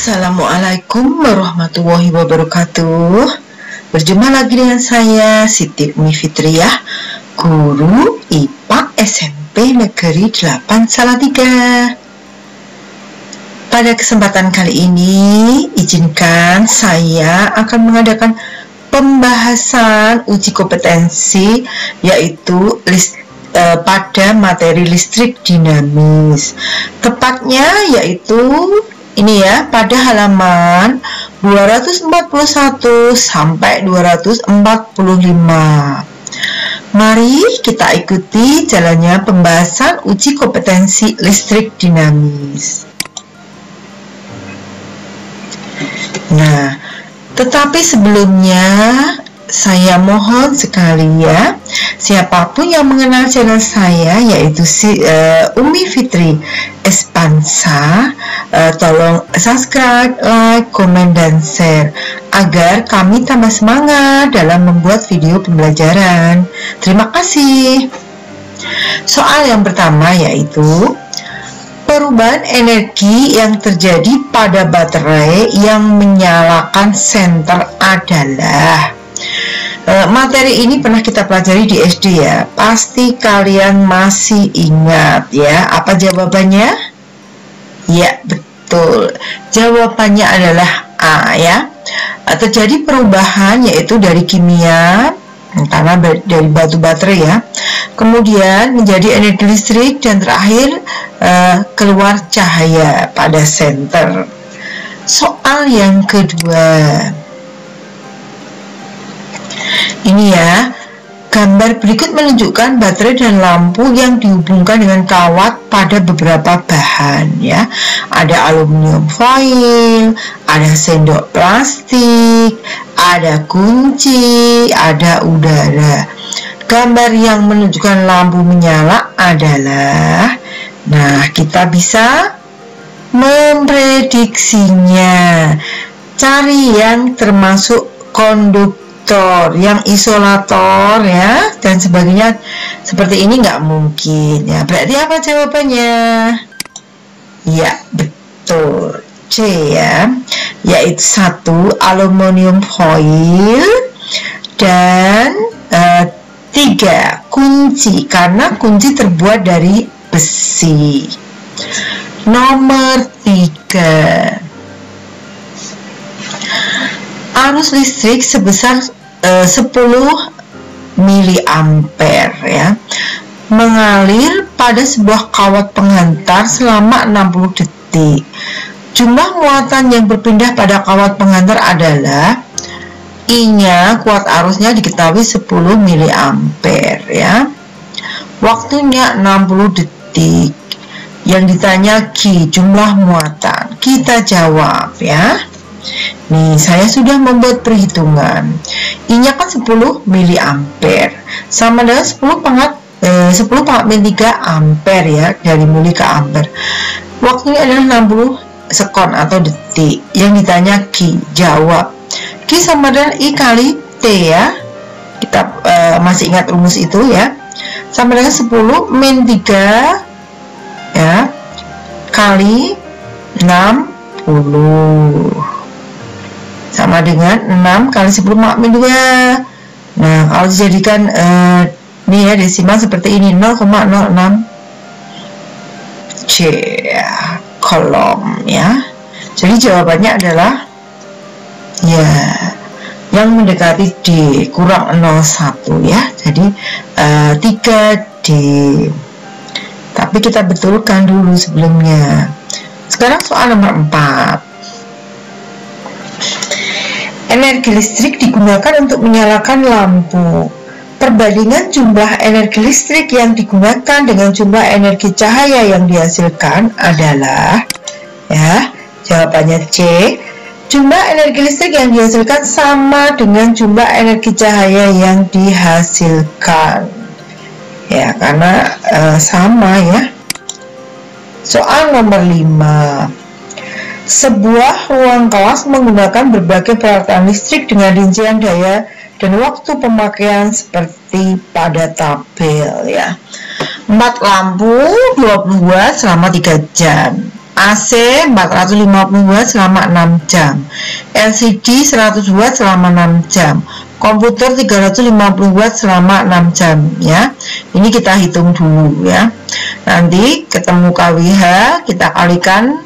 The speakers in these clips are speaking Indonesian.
Assalamualaikum warahmatullahi wabarakatuh. Berjumpa lagi dengan saya Siti Umi Fitriah, guru IPA SMP Negeri 8 Salatiga. Pada kesempatan kali ini, izinkan saya akan mengadakan pembahasan uji kompetensi, yaitu pada materi listrik dinamis. Tepatnya yaitu ini ya, pada halaman 241 sampai 245. Mari kita ikuti jalannya pembahasan uji kompetensi listrik dinamis. Nah, tetapi sebelumnya saya mohon sekali ya, siapapun yang mengenal channel saya, yaitu Umi Fitri Espansa, tolong subscribe, like, komen, dan share agar kami tambah semangat dalam membuat video pembelajaran. Terima kasih. Soal yang pertama yaitu perubahan energi yang terjadi pada baterai yang menyalakan senter adalah. Materi ini pernah kita pelajari di SD ya. Pasti kalian masih ingat ya. Apa jawabannya? Ya, betul. Jawabannya adalah A ya. Terjadi perubahan yaitu dari kimia, karena dari batu baterai ya, kemudian menjadi energi listrik, dan terakhir keluar cahaya pada senter. Soal yang kedua. Ini ya, gambar berikut menunjukkan baterai dan lampu yang dihubungkan dengan kawat pada beberapa bahan ya. Ada aluminium foil, ada sendok plastik, ada kunci, ada udara. Gambar yang menunjukkan lampu menyala adalah, nah, kita bisa memprediksinya. Cari yang termasuk konduktor, yang isolator ya, dan sebagainya. Seperti ini nggak mungkin ya. Berarti apa jawabannya? Ya, betul, C ya, yaitu 1 aluminium foil, dan 3 kunci, karena kunci terbuat dari besi. Nomor 3, arus listrik sebesar 10 miliampere ya mengalir pada sebuah kawat penghantar selama 60 detik. Jumlah muatan yang berpindah pada kawat penghantar adalah, I-nya, kuat arusnya diketahui 10 miliampere ya. Waktunya 60 detik. Yang ditanya Q, jumlah muatan. Kita jawab ya. Nih, saya sudah membuat perhitungan. I-nya kan 10 miliampere, sama dengan 10 pangkat min 3 ampere ya, dari mili ke ampere. Waktunya adalah 60 sekon atau detik. Yang ditanya Q, jawab. Q sama dengan I kali T ya. Kita masih ingat rumus itu ya. Sama dengan 10 min 3 ya kali 60. Sama dengan 6 kali 10 min 2. Nah, kalau dijadikan nih ya, desimal seperti ini, 0,06 C ya, kolom ya. Jadi jawabannya adalah ya, yang mendekati D, kurang 01 ya. Jadi 3D. Tapi kita betulkan dulu sebelumnya. Sekarang soal nomor 4. Energi listrik digunakan untuk menyalakan lampu. Perbandingan jumlah energi listrik yang digunakan dengan jumlah energi cahaya yang dihasilkan adalah, ya, jawabannya C. Jumlah energi listrik yang dihasilkan sama dengan jumlah energi cahaya yang dihasilkan. Ya, karena sama ya. Soal nomor 5. Sebuah ruang kelas menggunakan berbagai peralatan listrik dengan rincian daya dan waktu pemakaian seperti pada tabel ya. 4 lampu 20 watt selama 3 jam. AC 450 watt selama 6 jam, LCD 100 watt selama 6 jam, komputer 350 watt selama 6 jam ya. Ini kita hitung dulu ya. Nanti ketemu KWH kita kalikan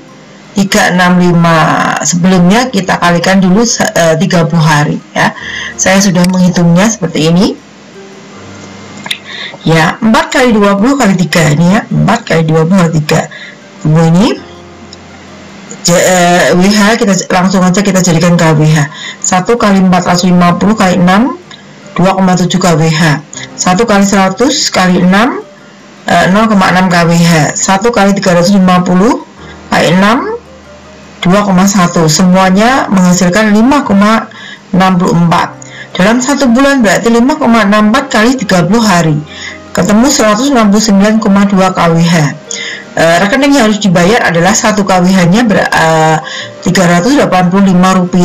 365. Sebelumnya kita kalikan dulu 30 hari ya. Saya sudah menghitungnya seperti ini. Ya, 4 kali 20 kali 3 ini ya. 4 kali 20 kali 3. Tunggu ini. WH kita langsung aja kita jadikan KWH. 1 kali 450 kali 6 2,7 KWH. 1 kali 100 kali 6 0,6 KWH. 1 kali 350 kali 6 2,1. Semuanya menghasilkan 5,64. Dalam 1 bulan berarti 5,64 kali 30 hari. Ketemu 169,2 KWH. Rekening yang harus dibayar adalah 1 KWH-nya Rp385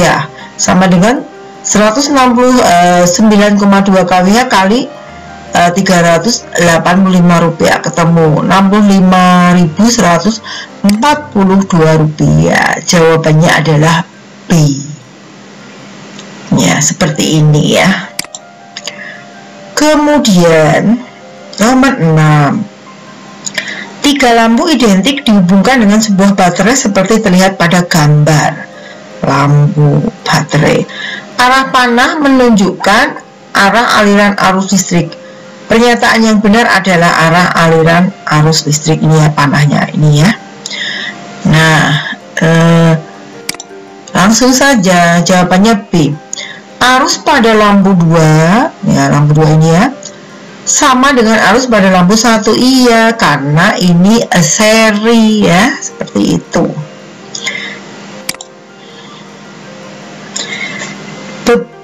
sama dengan 169,2 KWH kali Rp385, ketemu Rp65.142. Jawabannya adalah B ya, seperti ini ya. Kemudian nomor 6, 3 lampu identik dihubungkan dengan sebuah baterai seperti terlihat pada gambar lampu baterai. Arah panah menunjukkan arah aliran arus listrik. Pernyataan yang benar adalah arah aliran arus listrik. Ini ya panahnya ini ya. Nah, langsung saja jawabannya B. Arus pada lampu 2 ya, lampu 2 ini ya, sama dengan arus pada lampu 1. Iya, karena ini seri ya, seperti itu.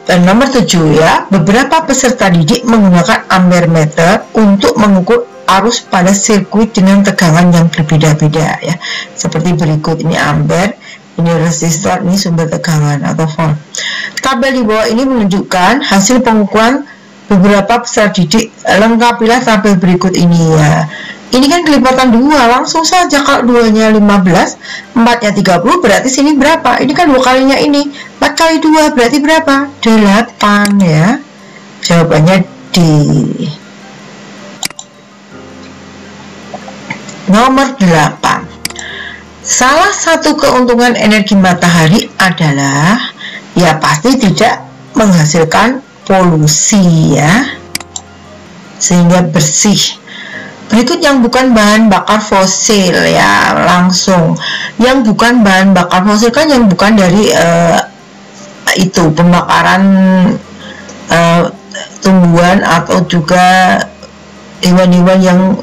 Nomor 7 ya, beberapa peserta didik menggunakan ampere meter untuk mengukur arus pada sirkuit dengan tegangan yang berbeda-beda ya. Seperti berikut, ini ampere, ini resistor, ini sumber tegangan atau volt. Tabel di bawah ini menunjukkan hasil pengukuran beberapa peserta didik. Lengkapilah tabel berikut ini ya. Ini kan kelipatan 2, langsung saja. Kalau 2-nya 15, 4-nya 30, berarti sini berapa? Ini kan 2 kalinya ini. 4 kali 2 berarti berapa? 8 ya. Jawabannya D. Nomor 8. Salah satu keuntungan energi matahari adalah ya pasti tidak menghasilkan polusi ya, sehingga bersih. Berikut yang bukan bahan bakar fosil ya, langsung yang bukan bahan bakar fosil kan yang bukan dari itu pembakaran tumbuhan atau juga hewan-hewan yang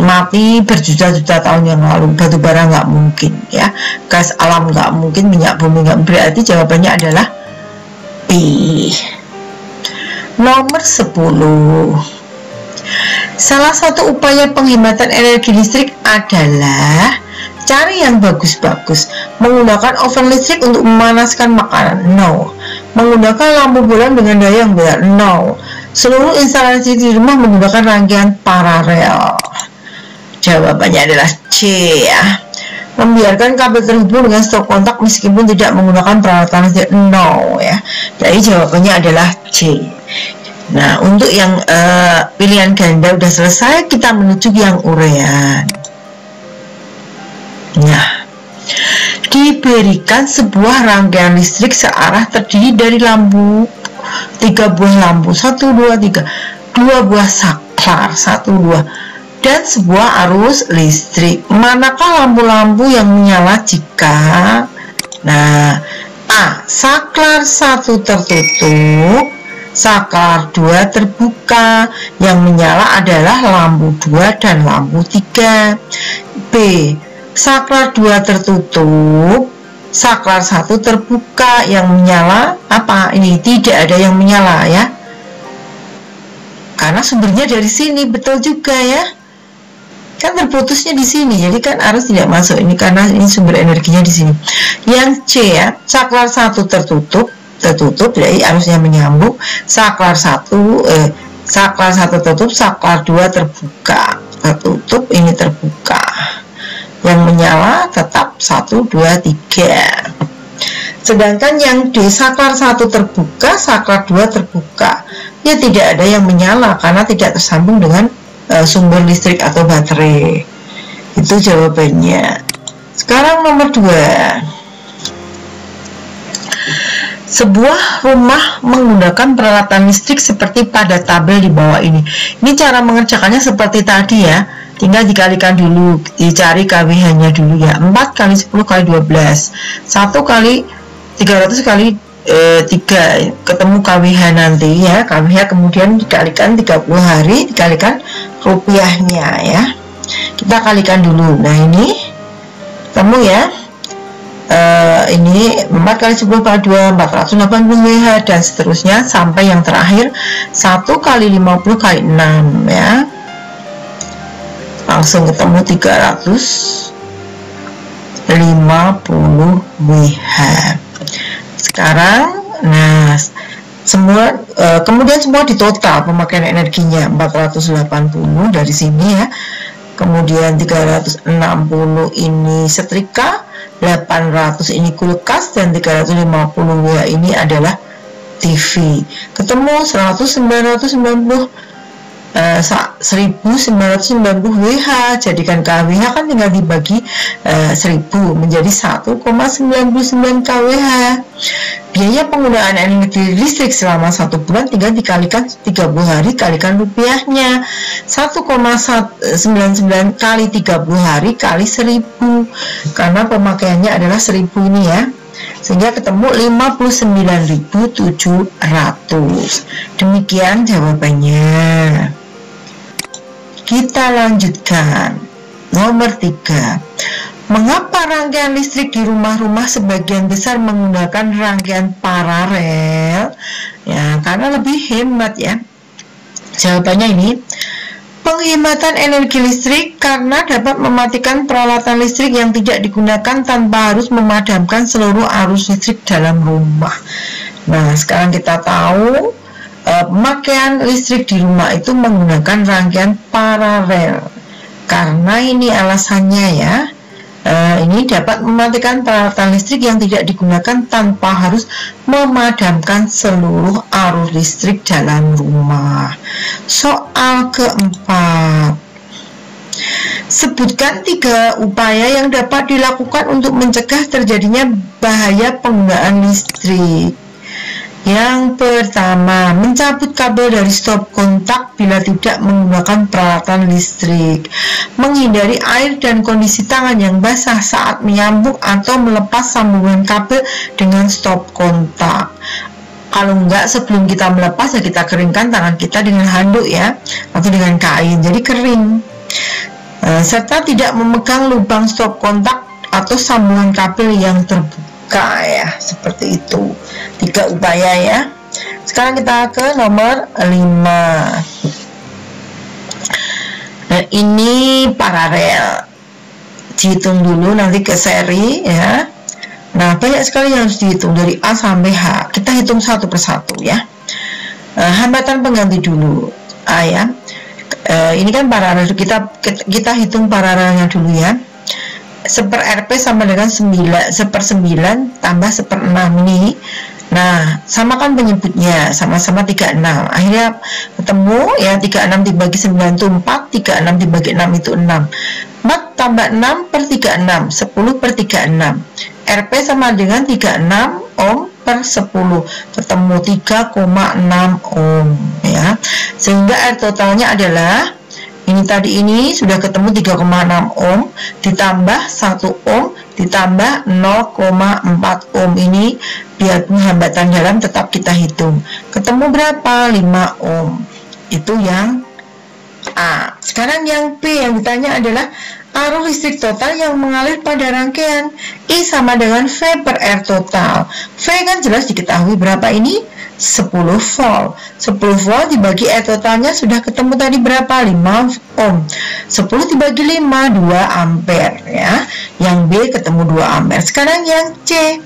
mati berjuta-juta tahun yang lalu. Batu bara nggak mungkin ya, gas alam nggak mungkin, minyak bumi nggak. Berarti jawabannya adalah B. Nomor 10. Salah satu upaya penghematan energi listrik adalah cari yang bagus-bagus. Menggunakan oven listrik untuk memanaskan makanan? No. Menggunakan lampu bolam dengan daya yang benar? No. Seluruh instalasi di rumah menggunakan rangkaian paralel? Jawabannya adalah C ya. Membiarkan kabel terhubung dengan stok kontak meskipun tidak menggunakan peralatan listrik? No ya. Jadi jawabannya adalah C. Nah, untuk yang pilihan ganda udah selesai, kita menuju yang urean. Nah, diberikan sebuah rangkaian listrik searah terdiri dari lampu, 3 buah lampu, 1, 2, 3, 2 buah saklar, 1, 2, dan sebuah arus listrik. Manakah lampu-lampu yang menyala jika nah A. Saklar 1 tertutup, saklar 2 terbuka. Yang menyala adalah lampu 2 dan lampu 3. B. Saklar 2 tertutup, saklar 1 terbuka. Yang menyala apa? Ini tidak ada yang menyala ya, karena sumbernya dari sini. Betul juga ya, kan terputusnya di sini, jadi kan arus tidak masuk ini karena ini sumber energinya di sini. Yang C ya, saklar 1 tertutup, jadi arusnya menyambung. Saklar 1 tertutup, saklar 2 terbuka, tertutup, ini terbuka. Yang menyala 1, 2, 3. Sedangkan yang di saklar 1 terbuka, saklar 2 terbuka, ya tidak ada yang menyala karena tidak tersambung dengan sumber listrik atau baterai. Itu jawabannya. Sekarang nomor 2. Sebuah rumah menggunakan peralatan listrik seperti pada tabel di bawah ini. Ini cara mengerjakannya seperti tadi ya. Tinggal dikalikan dulu, dicari KWH-nya dulu ya. 4 kali 10 kali 12. 1 kali 300 kali 3, ketemu KWH nanti ya. KWH kemudian dikalikan 30 hari, dikalikan rupiahnya ya. Kita kalikan dulu. Nah ini ketemu ya. Ini 4 kali 10 kali 2, 480 WH dan seterusnya sampai yang terakhir 1 kali 50 kali 6 ya. Langsung ketemu 350 WH. Sekarang nah semua kemudian semua ditotal pemakaian energinya 480 dari sini ya. Kemudian 360 ini setrika, 800 ini kulkas, dan 350 WH ini adalah TV. Ketemu 1990 WH. Jadikan KWH kan tinggal dibagi 1000 menjadi 1,99 KWH. Biaya penggunaan energi listrik selama 1 bulan tinggal dikalikan 30 hari kalikan rupiahnya. 1,99 kali 30 hari kali 1000 karena pemakaiannya adalah 1000 ini ya, sehingga ketemu 59.700. Demikian jawabannya. Kita lanjutkan. Nomor 3. Mengapa rangkaian listrik di rumah-rumah sebagian besar menggunakan rangkaian paralel? Ya, karena lebih hemat ya. Jawabannya ini, penghematan energi listrik karena dapat mematikan peralatan listrik yang tidak digunakan tanpa harus memadamkan seluruh arus listrik dalam rumah. Nah, sekarang kita tahu pemakaian listrik di rumah itu menggunakan rangkaian paralel. Karena ini alasannya ya. Ini dapat mematikan peralatan listrik yang tidak digunakan tanpa harus memadamkan seluruh arus listrik dalam rumah. Soal keempat. Sebutkan 3 upaya yang dapat dilakukan untuk mencegah terjadinya bahaya penggunaan listrik. Yang pertama, mencabut kabel dari stop kontak bila tidak menggunakan peralatan listrik. Menghindari air dan kondisi tangan yang basah saat menyambung atau melepas sambungan kabel dengan stop kontak. Kalau enggak, sebelum kita melepas ya kita keringkan tangan kita dengan handuk ya, atau dengan kain, jadi kering. Serta tidak memegang lubang stop kontak atau sambungan kabel yang terbuka ya, seperti itu. 3 upaya ya. Sekarang kita ke nomor 5. Nah, ini paralel. Dihitung dulu nanti ke seri ya. Nah, banyak sekali yang harus dihitung dari A sampai H. Kita hitung satu persatu ya. Hambatan pengganti dulu. A ya. Ini kan paralel, kita hitung paralelnya dulu ya. 1/RP sama dengan 1/9 tambah 1/6 ini. Nah, samakan penyebutnya, sama-sama 36. Akhirnya ketemu ya, 36 dibagi 9 itu 4, 36 dibagi 6 itu 6. 4 tambah 6 per 36, 10 per 36. RP sama dengan 36 ohm per 10, ketemu 3,6 ohm ya. Sehingga R totalnya adalah ini tadi ini sudah ketemu 3,6 ohm ditambah 1 ohm ditambah 0,4 ohm ini biar hambatan dalam tetap kita hitung. Ketemu berapa? 5 ohm. Itu yang A. Sekarang yang B yang ditanya adalah arus listrik total yang mengalir pada rangkaian. I sama dengan V per R total. V kan jelas diketahui berapa ini? 10 volt. 10 volt dibagi R totalnya sudah ketemu tadi berapa? 5 ohm. 10 dibagi 5, 2 ampere ya. Yang B ketemu 2 ampere. Sekarang yang C,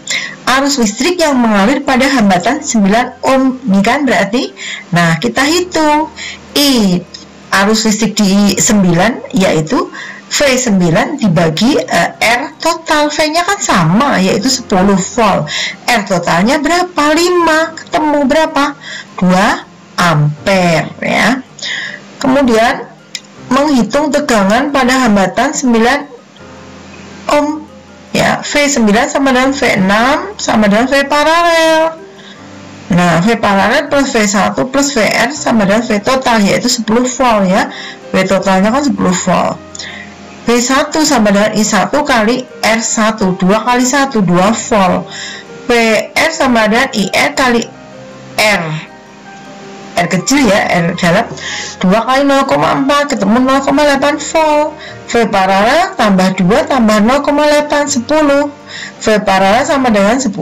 arus listrik yang mengalir pada hambatan 9 ohm. Ini kan berarti, nah kita hitung I arus listrik di 9 yaitu V V9 dibagi R total. V-nya kan sama, yaitu 10 volt. R totalnya berapa? 5. Ketemu berapa? 2 ampere ya. Kemudian menghitung tegangan pada hambatan 9 ohm ya. V9 sama dengan V6 sama dengan V paralel. Nah, V paralel plus V1 plus VR sama dengan V total, yaitu 10 volt ya. V totalnya kan 10 volt. V1 sama dengan I1 kali R1, 2 kali 1, 2 volt. VR sama dengan IR kali R kecil ya, R dalam 2 kali 0,4 ketemu 0,8 volt. V paralel tambah 2 tambah 0,8, 10. V paralel sama dengan 10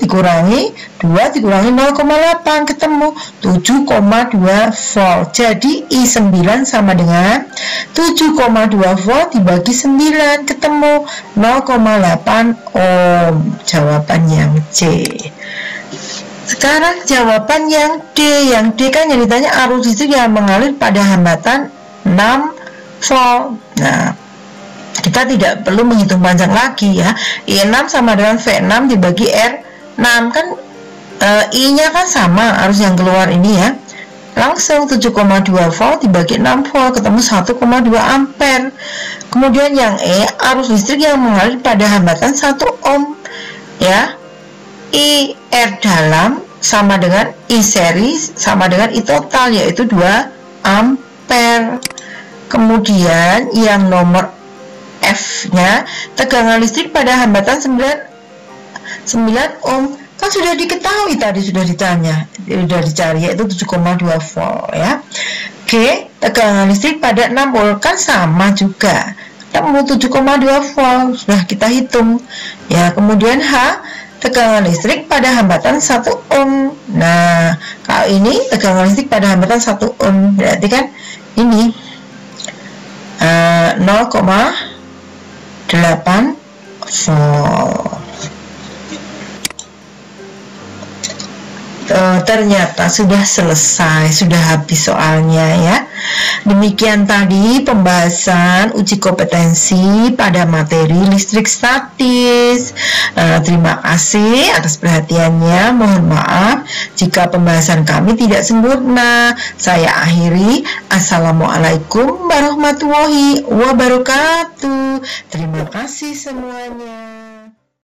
dikurangi 2 dikurangi 0,8 ketemu 7,2 volt. Jadi I9 sama dengan 7,2 volt dibagi 9 ketemu 0,8 ohm. Jawaban yang C. Sekarang jawaban yang D. Yang D kan yang ditanya arus listrik yang mengalir pada hambatan 6 volt. Nah, kita tidak perlu menghitung panjang lagi ya. I6 sama dengan V6 dibagi R6 kan I-nya kan sama, arus yang keluar ini ya. Langsung 7,2 volt dibagi 6 volt ketemu 1,2 ampere. Kemudian yang E, arus listrik yang mengalir pada hambatan 1 ohm ya. IR dalam sama dengan I seri sama dengan I total, yaitu 2 ampere. Kemudian yang nomor F-nya, tegangan listrik pada hambatan 9 ohm kan sudah diketahui tadi, sudah ditanya, sudah dicari, yaitu 7,2 volt ya. Oke, tegangan listrik pada 6 volt kan sama juga, ketemu 7,2 volt, sudah kita hitung ya. Kemudian H, tegangan listrik pada hambatan 1 ohm. Nah, kalau ini tegangan listrik pada hambatan 1 ohm, berarti kan ini 0,8 volt. Ternyata sudah selesai, sudah habis soalnya ya. Demikian tadi pembahasan uji kompetensi pada materi listrik statis. Terima kasih atas perhatiannya. Mohon maaf jika pembahasan kami tidak sempurna. Saya akhiri. Assalamualaikum warahmatullahi wabarakatuh. Terima kasih semuanya.